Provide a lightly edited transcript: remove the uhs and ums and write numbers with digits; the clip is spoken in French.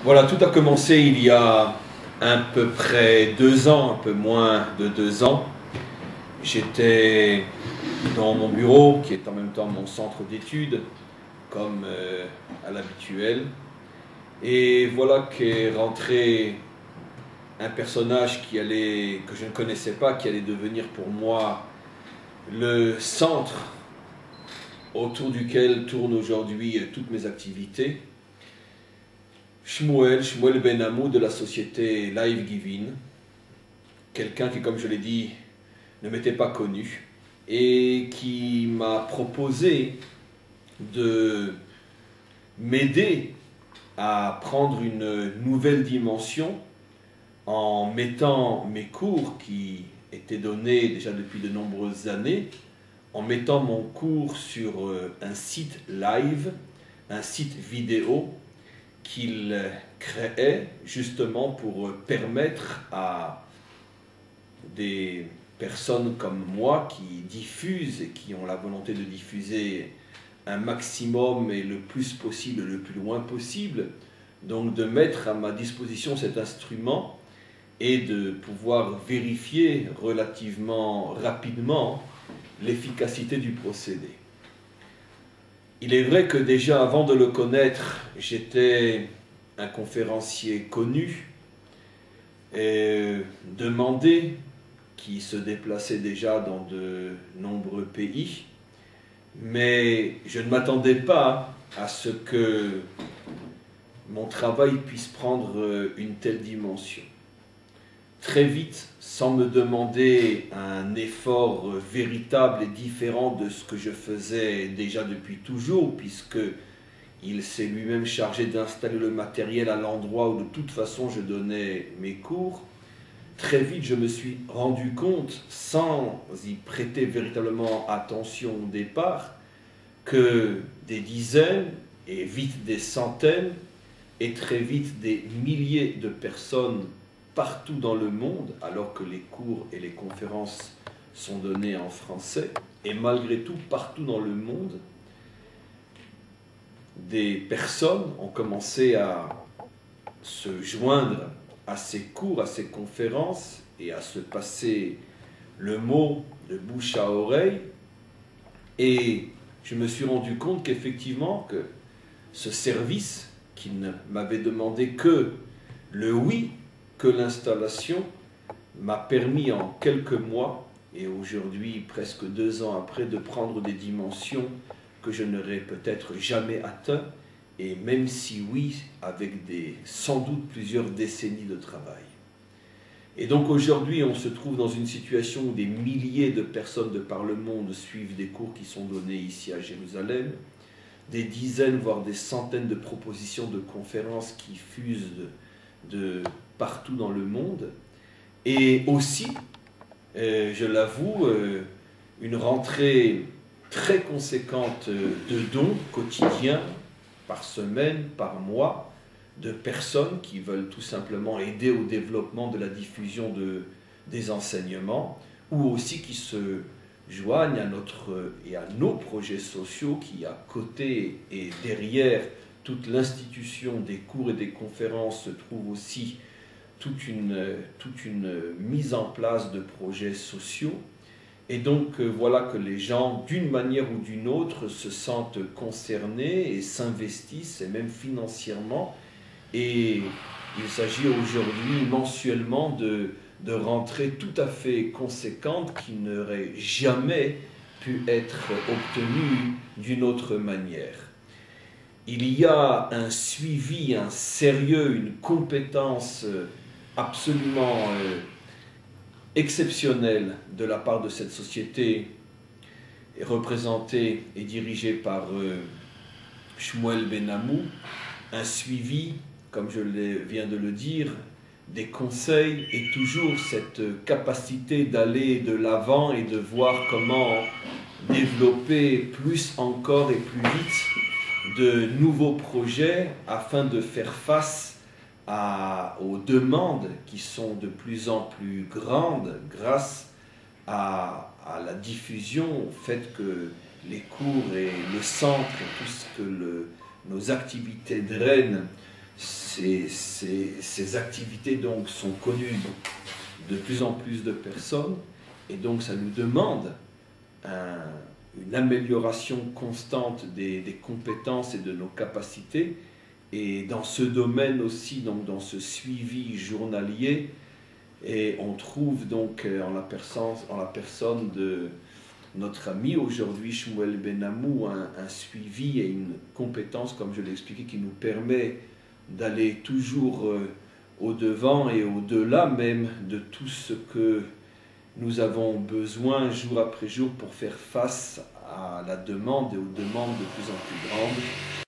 Voilà, tout a commencé il y a à peu près 2 ans, un peu moins de 2 ans. J'étais dans mon bureau, qui est en même temps mon centre d'études, comme à l'habituel. Et voilà qu'est rentré un personnage que je ne connaissais pas, qui allait devenir pour moi le centre autour duquel tournent aujourd'hui toutes mes activités. Shmuel Ben Amou de la société Live Giving, quelqu'un qui, comme je l'ai dit, ne m'était pas connu et qui m'a proposé de m'aider à prendre une nouvelle dimension en mettant mes cours qui étaient donnés déjà depuis de nombreuses années, en mettant mon cours sur un site live, un site vidéo qu'il créait justement pour permettre à des personnes comme moi qui diffusent et qui ont la volonté de diffuser un maximum et le plus possible, le plus loin possible, donc de mettre à ma disposition cet instrument et de pouvoir vérifier relativement rapidement l'efficacité du procédé. Il est vrai que déjà avant de le connaître, j'étais un conférencier connu et demandé, qui se déplaçait déjà dans de nombreux pays, mais je ne m'attendais pas à ce que mon travail puisse prendre une telle dimension. Très vite, sans me demander un effort véritable et différent de ce que je faisais déjà depuis toujours, puisque il s'est lui-même chargé d'installer le matériel à l'endroit où de toute façon je donnais mes cours. Très vite, je me suis rendu compte, sans y prêter véritablement attention au départ, que des dizaines et vite des centaines et très vite des milliers de personnes partout dans le monde, alors que les cours et les conférences sont donnés en français, et malgré tout, partout dans le monde, des personnes ont commencé à se joindre à ces cours, à ces conférences, et à se passer le mot de bouche à oreille, et je me suis rendu compte qu'effectivement, que ce service qui ne m'avait demandé que le oui, que l'installation m'a permis en quelques mois, et aujourd'hui presque 2 ans après, de prendre des dimensions que je n'aurais peut-être jamais atteint, et même si oui, avec sans doute plusieurs décennies de travail. Et donc aujourd'hui, on se trouve dans une situation où des milliers de personnes de par le monde suivent des cours qui sont donnés ici à Jérusalem, des dizaines, voire des centaines de propositions de conférences qui fusent de partout dans le monde, et aussi, je l'avoue, une rentrée très conséquente de dons quotidiens, par semaine, par mois, de personnes qui veulent tout simplement aider au développement de la diffusion des enseignements, ou aussi qui se joignent à nos projets sociaux qui, à côté et derrière toute l'institution des cours et des conférences, se trouve aussi toute une mise en place de projets sociaux. Et donc voilà que les gens, d'une manière ou d'une autre, se sentent concernés et s'investissent, et même financièrement. Et il s'agit aujourd'hui mensuellement de rentrées tout à fait conséquentes qui n'auraient jamais pu être obtenues d'une autre manière. Il y a un suivi, un sérieux, une compétence absolument exceptionnelle de la part de cette société, représentée et dirigée par Shmuel Ben Amou, un suivi, comme je viens de le dire, des conseils et toujours cette capacité d'aller de l'avant et de voir comment développer plus encore et plus vite de nouveaux projets afin de faire face aux demandes qui sont de plus en plus grandes grâce à la diffusion, au fait que les cours et le centre et tout ce que nos activités drainent ces activités donc sont connues de plus en plus de personnes, et donc ça nous demande une amélioration constante des compétences et de nos capacités. Et dans ce domaine aussi, donc dans ce suivi journalier, et on trouve donc en la personne de notre ami aujourd'hui, Shmuel Benamou, un suivi et une compétence, comme je l'ai expliqué, qui nous permet d'aller toujours au-devant et au-delà même de tout ce que nous avons besoin jour après jour pour faire face à la demande et aux demandes de plus en plus grandes.